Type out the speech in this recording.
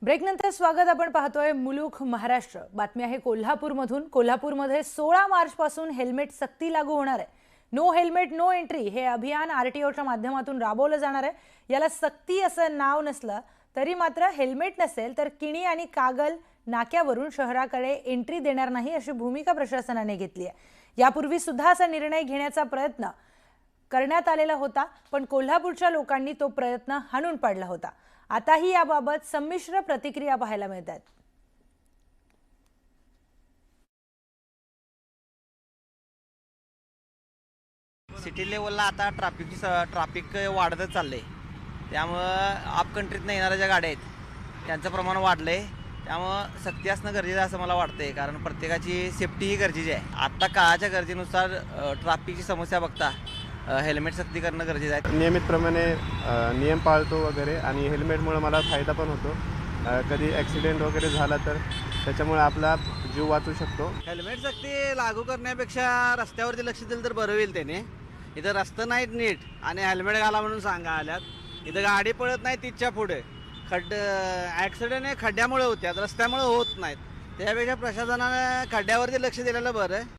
ब्रेकनंतर स्वागत. आपण पाहतोय मुलुख महाराष्ट्र. बातमी आहे कोल्हापूरमधून. कोल्हापूरमध्ये 16 मार्चपासून हेल्मेट सक्ती लागू होणार आहे. नो हेल्मेट नो एंट्री हे अभियान आरटीओच्या माध्यमातून राबवलं जाणार आहे. याला सक्ती असं नाव नसलं तरी मात्र हेल्मेट नसेल तर किणी आणि कागल नाक्यावरून शहराकडे एंट्री देणार नाही अशी भूमिका प्रशासनाने घेतली आहे. यापूर्वी सुद्धा असा निर्णय घेण्याचा प्रयत्न करण्यात आलेला होता, पण कोल्हापूरच्या लोकांनी तो प्रयत्न हाणून पाडला होता. आताही याबाबत संमिश्र प्रतिक्रिया पाहायला मिळतात. सिटी लेवलला आता ट्रॅफिक वाढतच चाललंय. त्यामुळं आप कंट्रीतनं येणाऱ्या ज्या गाड्या आहेत त्यांचं प्रमाण वाढलंय. त्यामुळं सक्ती असणं गरजेचं असं मला वाटतंय, कारण प्रत्येकाची सेफ्टी ही गरजेची आहे. आत्ता काळाच्या गरजेनुसार ट्रॅफिकची समस्या बघता हेल्मेट सक्ती करणं गरजेचं आहे. नियमितप्रमाणे नियम पाळतो वगैरे, आणि हेल्मेटमुळे मला फायदा पण होतो. कधी ॲक्सिडेंट वगैरे झाला तर त्याच्यामुळे आपला जीव वाचू शकतो. हेल्मेट सक्ती लागू करण्यापेक्षा रस्त्यावरती लक्ष दिलं तर बरं होईल. त्याने इथं रस्ते नाहीत नीट आणि हेल्मेट घाला म्हणून सांगा आल्यात. इथं गाडी पळत नाही तिच्या पुढे ॲक्सिडेंट हे खड्ड्यामुळे होत्यात, रस्त्यामुळे होत नाहीत. त्यापेक्षा प्रशासनाने खड्ड्यावरती लक्ष दिलेलं बरं.